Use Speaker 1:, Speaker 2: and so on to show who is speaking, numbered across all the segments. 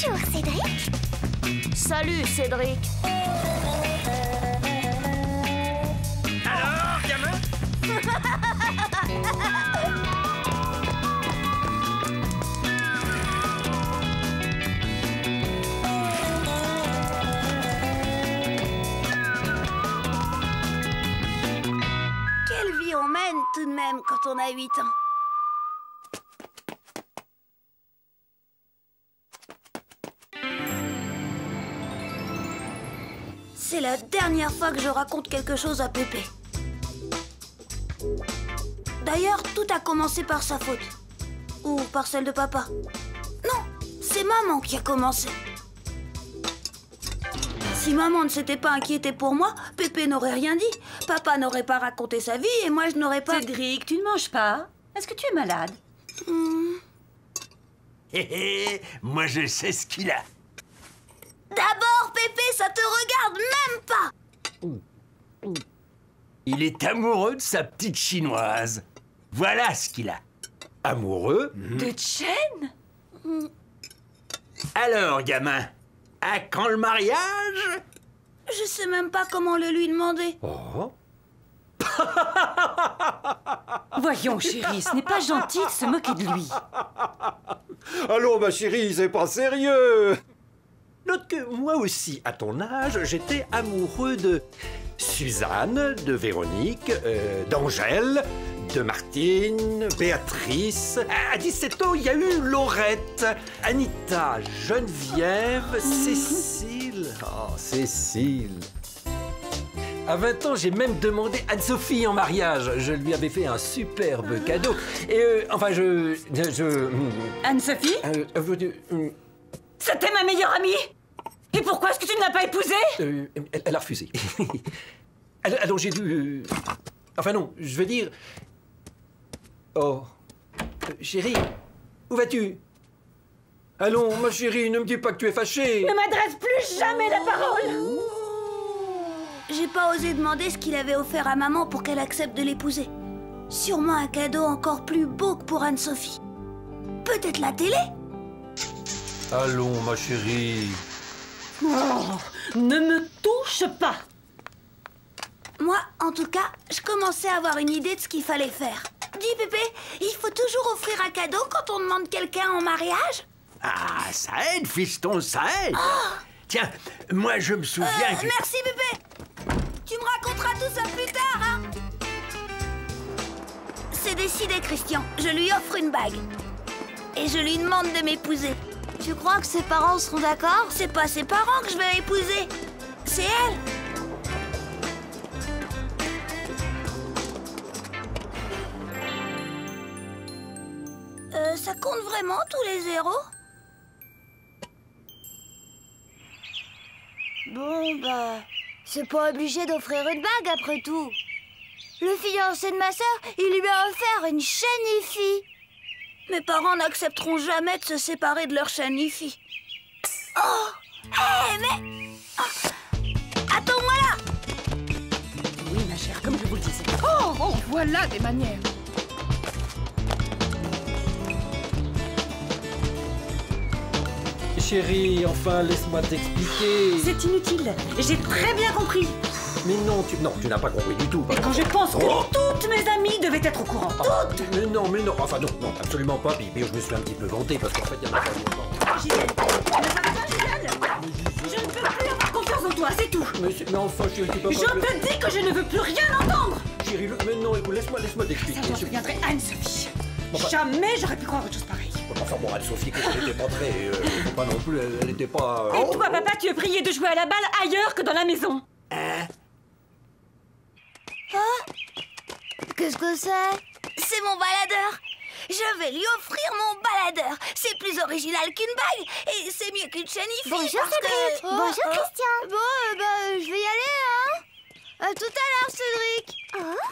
Speaker 1: Bonjour, Cédric.
Speaker 2: Salut, Cédric.
Speaker 3: Alors, gamin?
Speaker 4: Quelle vie on mène tout de même quand on a 8 ans. C'est la dernière fois que je raconte quelque chose à Pépé. D'ailleurs, tout a commencé par sa faute. Ou par celle de papa. Non, c'est maman qui a commencé. Si maman ne s'était pas inquiétée pour moi, Pépé n'aurait rien dit. Papa n'aurait pas raconté sa vie et moi je n'aurais pas...
Speaker 5: Cédric, tu ne manges pas? Est-ce que tu es malade?
Speaker 3: Hé hé, moi je sais ce qu'il a.
Speaker 4: D'abord, Pépé, ça te regarde même pas.
Speaker 3: Il est amoureux de sa petite chinoise. Voilà ce qu'il a.
Speaker 6: Amoureux?
Speaker 5: De Chen?
Speaker 3: Alors, gamin, à quand le mariage?
Speaker 4: Je sais même pas comment le lui demander.
Speaker 6: Oh.
Speaker 5: Voyons, chérie, ce n'est pas gentil de se moquer de lui.
Speaker 6: Allons, ma chérie, c'est pas sérieux. Note que moi aussi, à ton âge, j'étais amoureux de Suzanne, de Véronique, d'Angèle, de Martine, Béatrice. À 17 ans, il y a eu Laurette, Anita, Geneviève, Cécile. Oh, Cécile. À 20 ans, j'ai même demandé Anne-Sophie en mariage. Je lui avais fait un superbe cadeau. Et enfin,
Speaker 5: Anne-Sophie? C'était ma meilleure amie. Et pourquoi est-ce que tu ne l'as pas épousée?
Speaker 6: Elle a refusé. Alors j'ai dû... Enfin non, je veux dire... Oh... chérie, où vas-tu? Allons, ma chérie, ne me dis pas que tu es fâchée.
Speaker 5: Ne m'adresse plus jamais la parole.
Speaker 4: J'ai pas osé demander ce qu'il avait offert à maman pour qu'elle accepte de l'épouser. Sûrement un cadeau encore plus beau que pour Anne-Sophie. Peut-être la télé?
Speaker 6: Allons, ma chérie.
Speaker 5: Oh, ne me touche pas.
Speaker 4: Moi, en tout cas, je commençais à avoir une idée de ce qu'il fallait faire. Dis, Pépé, il faut toujours offrir un cadeau quand on demande quelqu'un en mariage?
Speaker 3: Ah, ça aide, fiston, ça aide. Tiens, moi je me souviens que...
Speaker 4: Merci, Pépé. Tu me raconteras tout ça plus tard, hein? C'est décidé, Christian. Je lui offre une bague. Et je lui demande de m'épouser.
Speaker 1: Tu crois que ses parents seront d'accord?
Speaker 4: C'est pas ses parents que je vais épouser. C'est elle. Ça compte vraiment tous les zéros?
Speaker 1: Bon, bah... c'est pas obligé d'offrir une bague, après tout. Le fiancé de ma sœur, il lui a offert une chaîne IFI.
Speaker 4: Mes parents n'accepteront jamais de se séparer de leur chaîne IFI. Oh! Hé, mais... Oh. Attends-moi là!
Speaker 5: Oui, ma chère, comme je vous le disais.
Speaker 2: Oh, voilà des manières.
Speaker 6: Chérie, enfin, laisse-moi t'expliquer.
Speaker 5: C'est inutile. J'ai très bien compris.
Speaker 6: Mais non, tu n'as pas compris du tout.
Speaker 5: Et quand je pense que toutes mes amies devaient être au courant. Toutes!
Speaker 6: Mais non, enfin non, absolument pas. Mais je me suis un petit peu vanté parce qu'en fait, il y en a pas longtemps.
Speaker 5: Gisèle, ne savais pas, Gisèle? Je ne peux plus avoir confiance en toi, c'est tout.
Speaker 6: Mais enfin, chérie, tu peux pas...
Speaker 5: Je te dis que je ne veux plus rien entendre.
Speaker 6: Chérie, mais non, écoute, laisse-moi t'expliquer.
Speaker 5: Ça, j'en souviendrai Anne-Sophie.
Speaker 6: Bon, bah...
Speaker 5: Jamais j'aurais pu croire autre chose pareille.
Speaker 6: Enfin bon, Anne-Sophie, elle n'était pas très... pas non plus, elle n'était pas...
Speaker 5: Et toi, papa, tu es prié de jouer à la balle ailleurs que dans la maison.
Speaker 3: Hein?
Speaker 1: Qu'est-ce que c'est?
Speaker 4: C'est mon baladeur. Je vais lui offrir mon baladeur. C'est plus original qu'une bague et c'est mieux qu'une chaîne IFI.
Speaker 1: Bonjour, Cédric. Bonjour, Christian. Bon, je vais y aller, hein. À tout à l'heure, Cédric. Oh.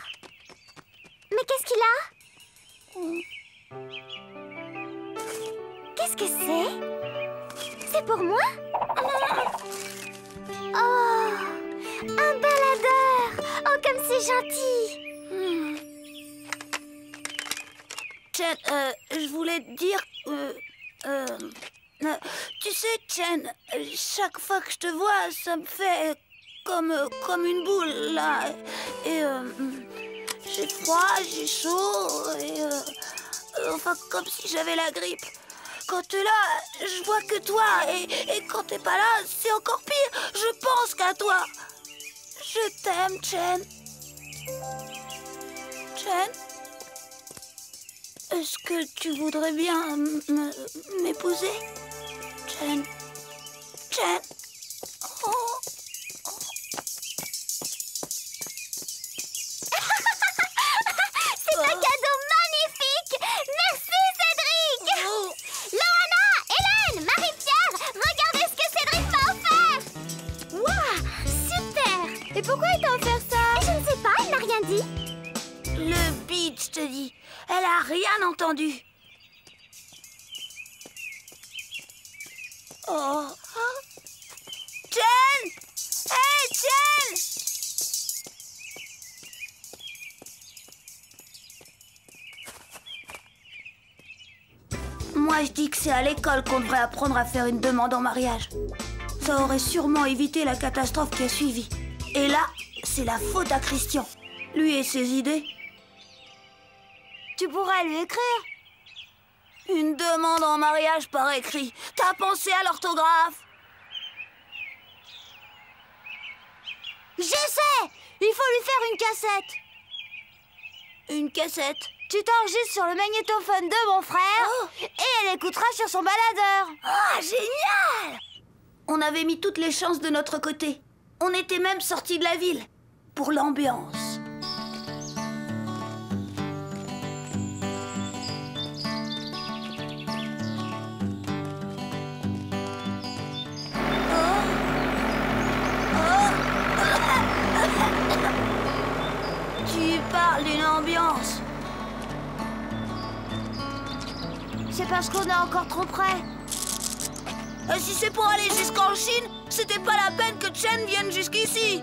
Speaker 1: Mais qu'est-ce qu'il a? Qu'est-ce que c'est? C'est pour moi? Oh, un baladeur. Oh, comme c'est gentil.
Speaker 4: Chen, je voulais te dire... tu sais, Chen, chaque fois que je te vois, ça me fait comme une boule, là. Et j'ai froid, j'ai chaud, et enfin, comme si j'avais la grippe. Quand t'es là, je vois que toi, et quand t'es pas là, c'est encore pire. Je pense qu'à toi. Je t'aime, Chen. Chen, est-ce que tu voudrais bien m'épouser? Chen. Chen. Oh.
Speaker 1: C'est un cadeau magnifique. Merci, Cédric.
Speaker 4: Oh.
Speaker 1: Loana, Hélène, Marie-Pierre, regardez ce que Cédric m'a offert. Waouh, super. Et pourquoi il t'a offert ça? Je ne sais pas, il m'a rien dit.
Speaker 4: Le bide, je te dis. Elle a rien entendu. Oh. Chen! Hey, Chen! Moi, je dis que c'est à l'école qu'on devrait apprendre à faire une demande en mariage. Ça aurait sûrement évité la catastrophe qui a suivi. Et là, c'est la faute à Christian. Lui et ses idées.
Speaker 1: Tu pourrais lui écrire.
Speaker 4: Une demande en mariage par écrit. T'as pensé à l'orthographe?
Speaker 1: Je sais. Il faut lui faire une cassette.
Speaker 4: Une cassette?
Speaker 1: Tu t'enregistres sur le magnétophone de mon frère et elle écoutera sur son baladeur.
Speaker 4: Ah, génial! On avait mis toutes les chances de notre côté. On était même sortis de la ville. Pour l'ambiance. Tu parles d'une ambiance.
Speaker 1: C'est parce qu'on est encore trop près.
Speaker 4: Si c'est pour aller jusqu'en Chine, c'était pas la peine que Chen vienne jusqu'ici.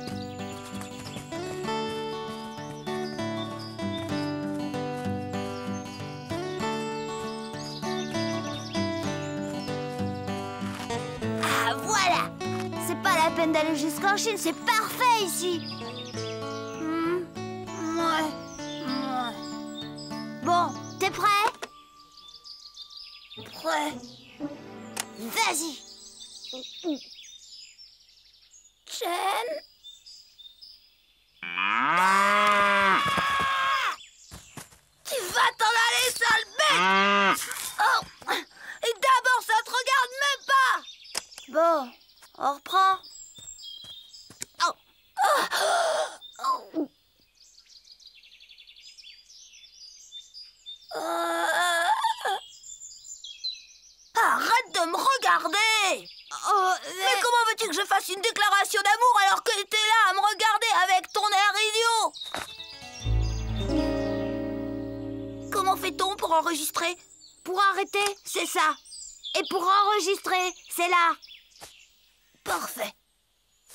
Speaker 1: Ah, voilà. C'est pas la peine d'aller jusqu'en Chine, c'est parfait ici.
Speaker 4: Ouais.
Speaker 1: Bon, t'es prêt?
Speaker 4: Prêt.
Speaker 1: Vas-y.
Speaker 4: Chen. Tu vas t'en aller, sale bête. Oh. Et d'abord, ça te regarde même pas.
Speaker 1: Bon, on reprend.
Speaker 4: Arrête de me regarder. Mais comment veux-tu que je fasse une déclaration d'amour alors que t'es là à me regarder avec ton air idiot? Comment fait-on pour enregistrer?
Speaker 1: Pour arrêter, c'est ça. Et pour enregistrer, c'est là.
Speaker 4: Parfait.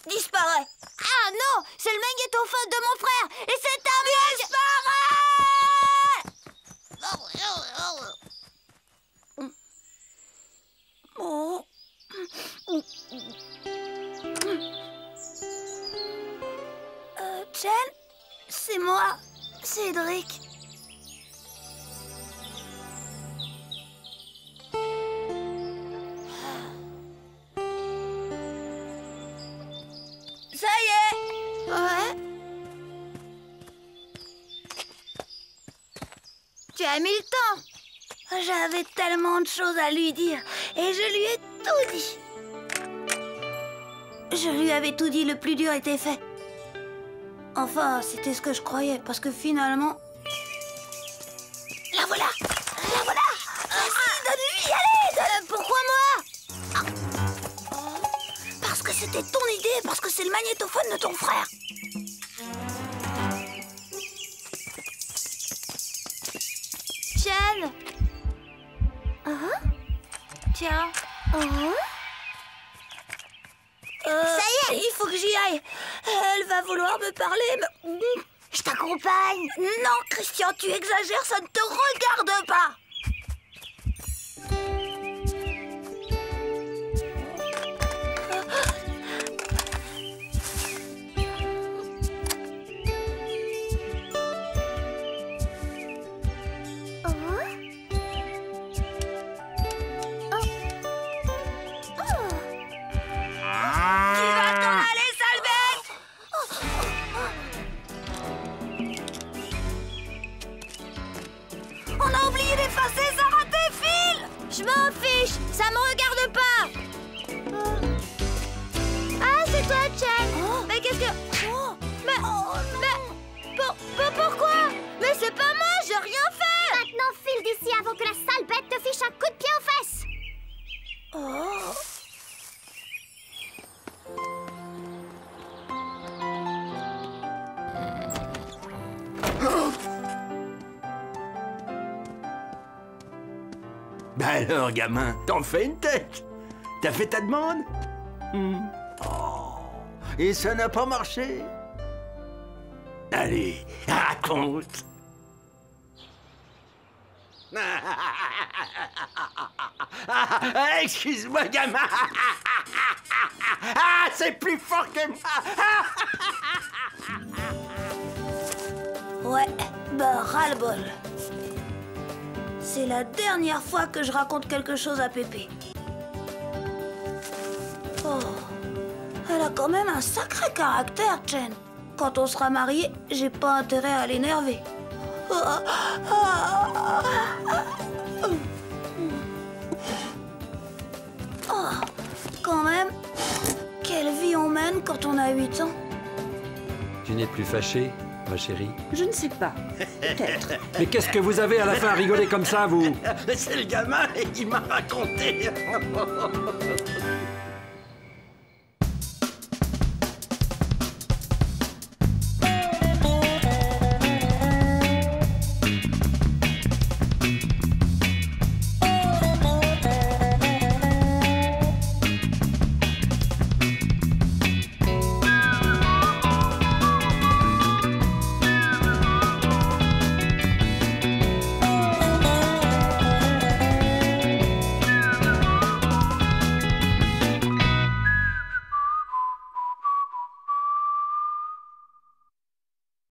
Speaker 4: Disparais.
Speaker 1: Ah non, c'est le magnétophone de mon frère. Et c'est un
Speaker 4: Oh. Chen, c'est moi, Cédric. Ça y est.
Speaker 1: Ouais. Tu as mis le temps.
Speaker 4: J'avais tellement de choses à lui dire et je lui ai tout dit. Je lui avais tout dit, le plus dur était fait. Enfin, c'était ce que je croyais, parce que finalement... La voilà. La voilà. Vas-y, donne-lui, allez.
Speaker 1: Pourquoi moi?
Speaker 4: Parce que c'était ton idée, parce que c'est le magnétophone de ton frère.
Speaker 1: Chen. Tiens.
Speaker 4: Ça y est, il faut que j'y aille. Elle va vouloir me parler, mais...
Speaker 1: Je t'accompagne.
Speaker 4: Non, Christian, tu exagères, ça ne te regarde pas. c'est pas moi, j'ai rien fait.
Speaker 1: Maintenant, file d'ici avant que la sale bête te fiche un coup de pied aux fesses.
Speaker 4: Oh.
Speaker 3: Ben alors, gamin, t'en fais une tête. T'as fait ta demande? Oh, et ça n'a pas marché? Allez, raconte. Excuse-moi, gamin. Ah, c'est plus fort que moi.
Speaker 4: Ouais, bah ras-le-bol. C'est la dernière fois que je raconte quelque chose à Pépé. Oh, elle a quand même un sacré caractère, Jen. Quand on sera mariés, j'ai pas intérêt à l'énerver. Oh, quand même, quelle vie on mène quand on a 8 ans.
Speaker 6: Tu n'es plus fâchée, ma chérie?
Speaker 5: Je ne sais pas. Peut-être.
Speaker 6: Mais qu'est-ce que vous avez à la fin à rigoler comme ça, vous?
Speaker 3: C'est le gamin qui m'a raconté.